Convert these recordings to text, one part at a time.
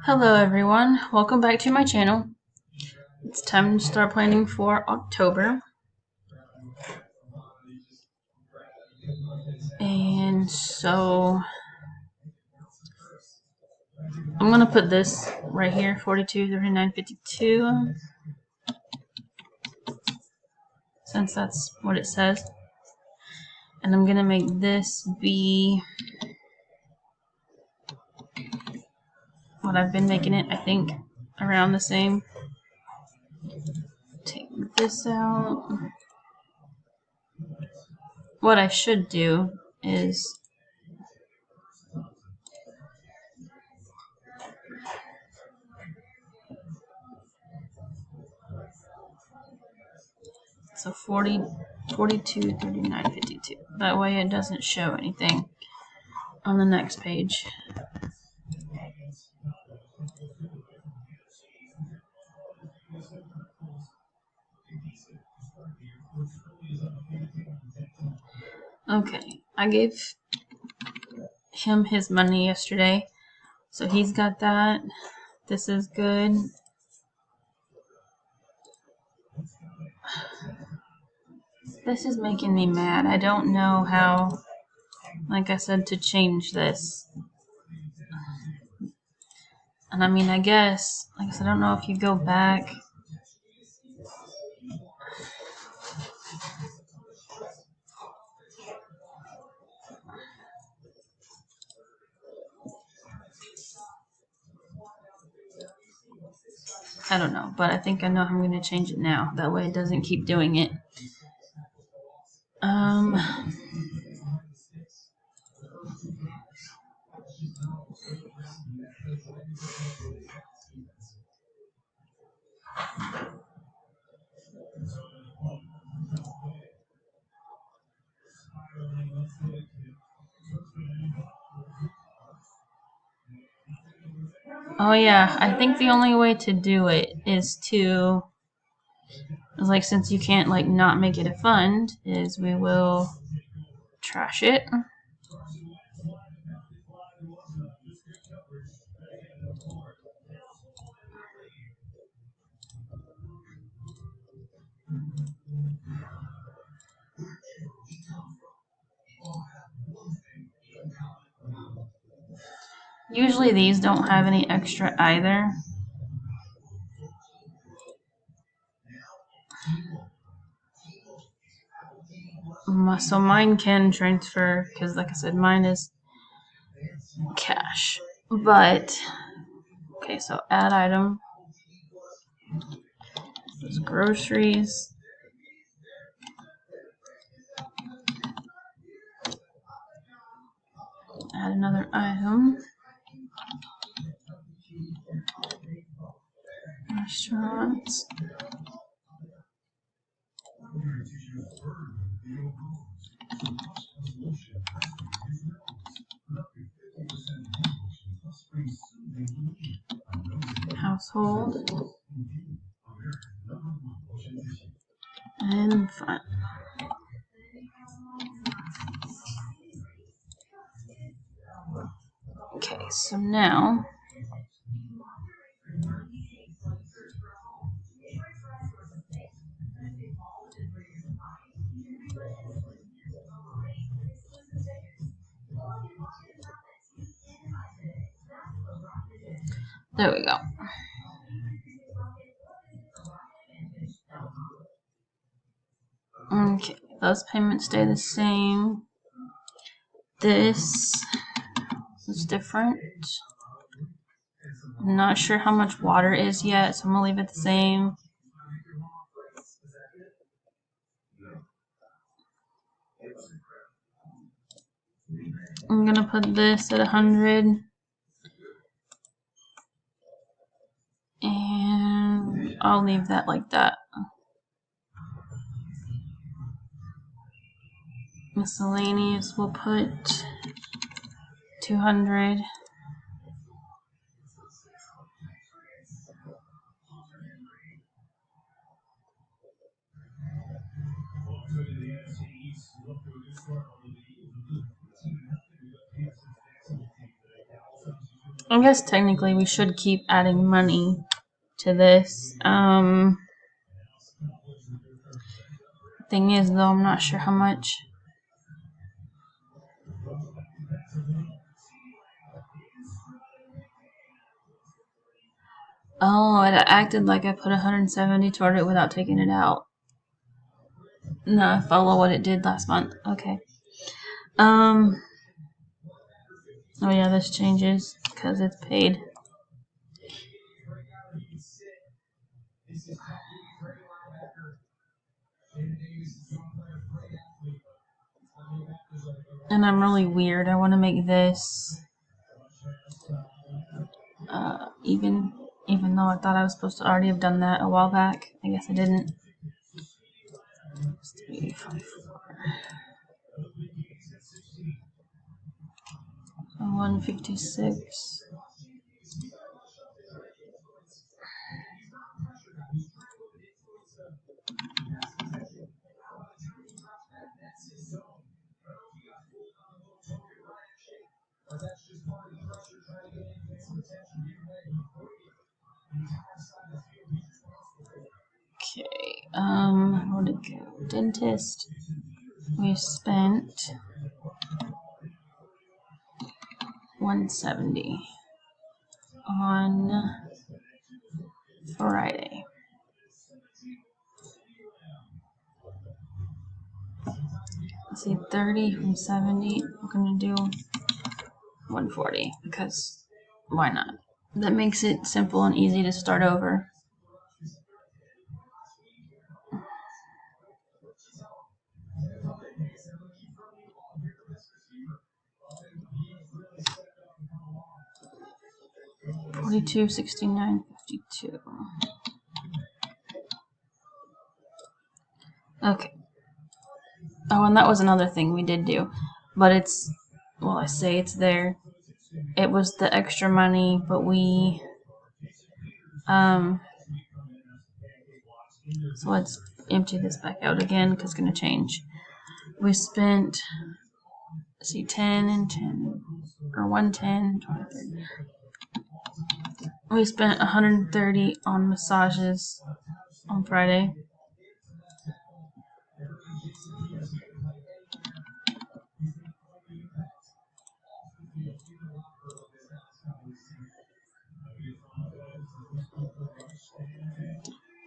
Hello everyone, welcome back to my channel. It's time to start planning for October. And so I'm going to put this right here, 42, 39, 52, since that's what it says. And I'm going to make this be what I've been making it, I think, around the same. Take this out. What I should do is so 40, 42, 39, 52. That way it doesn't show anything on the next page. Okay, I gave him his money yesterday, so he's got that. This is good. This is making me mad. I don't know how, like I said, to change this. And I mean, I guess, like I said, I don't know if you go back. I don't know, but I think I know how I'm going to change it now. That way it doesn't keep doing it. Oh yeah, I think the only way to do it is like, since you can't like not make it a fund, is we will trash it. Usually these don't have any extra either. So mine can transfer because, like I said, mine is cash. But, okay, so add item. There's groceries. Add another item. Restaurants. Household. And fun. Okay, so now there we go. Okay, those payments stay the same. This is different. I'm not sure how much water is yet, so I'm gonna leave it the same. I'm gonna put this at 100. And I'll leave that like that. Miscellaneous, we'll put 200. I guess technically we should keep adding money to this. Thing is, though, I'm not sure how much. Oh, it acted like I put 170 toward it without taking it out. No, I follow what it did last month. Okay. Oh yeah, this changes because it's paid. And I'm really weird. I want to make this even though I thought I was supposed to already have done that a while back. I guess I didn't. 3, 5, 4. 156. Okay, where'd it go? Dentist. We spent 170 on Friday. Let's see, 30 from 70. I'm gonna do 140 because why not? That makes it simple and easy to start over. $42, $69, $52. Okay. Oh, and that was another thing we did do, but it's, well, I say it's there. It was the extra money, but we, so let's empty this back out again because it's going to change. We spent, let's see, 10 and 10, or 110, 20, 30. We spent 130 on massages on Friday.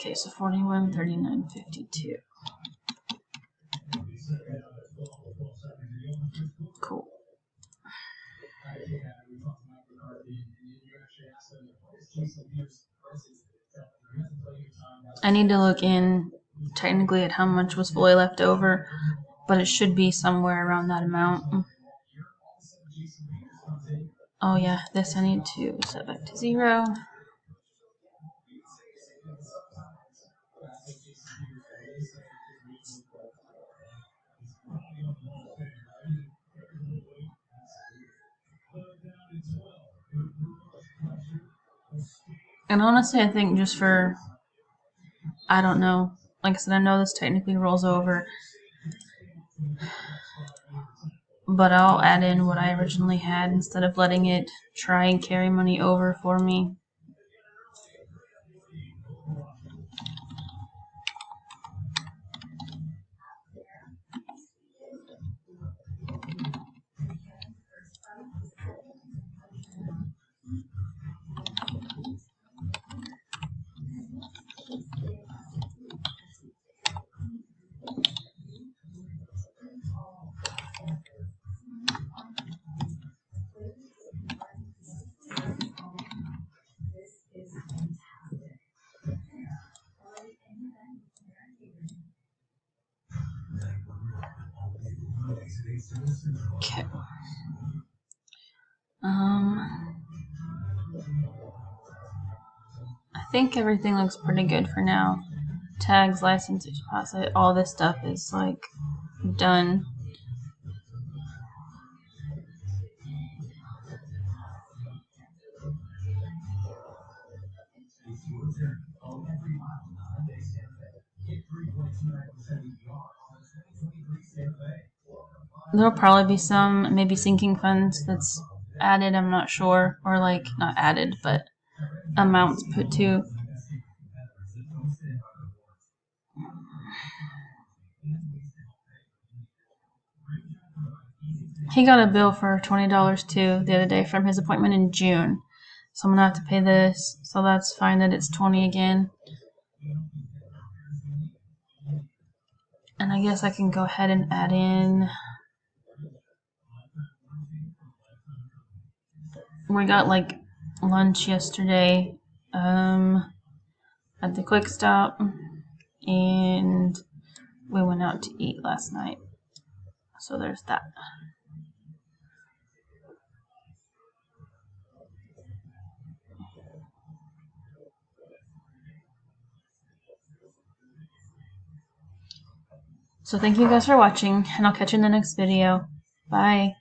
Okay, so 41, 39, 52. Cool. I need to look in technically at how much was fully left over, but it should be somewhere around that amount. Oh yeah, this I need to set back to 0. And honestly, I think just for, I don't know, like I said, I know this technically rolls over, but I'll add in what I originally had instead of letting it try and carry money over for me. Okay. I think everything looks pretty good for now. Tags, license, deposit, all this stuff is like done. There'll probably be some maybe sinking funds that's added, I'm not sure, or like not added, but amounts put to. He got a bill for $20 too the other day from his appointment in June. So I'm gonna have to pay this. So that's fine that it's 20 again. And I guess I can go ahead and add in. We got like lunch yesterday at the Quick Stop, and we went out to eat last night. So there's that. So thank you guys for watching, and I'll catch you in the next video. Bye.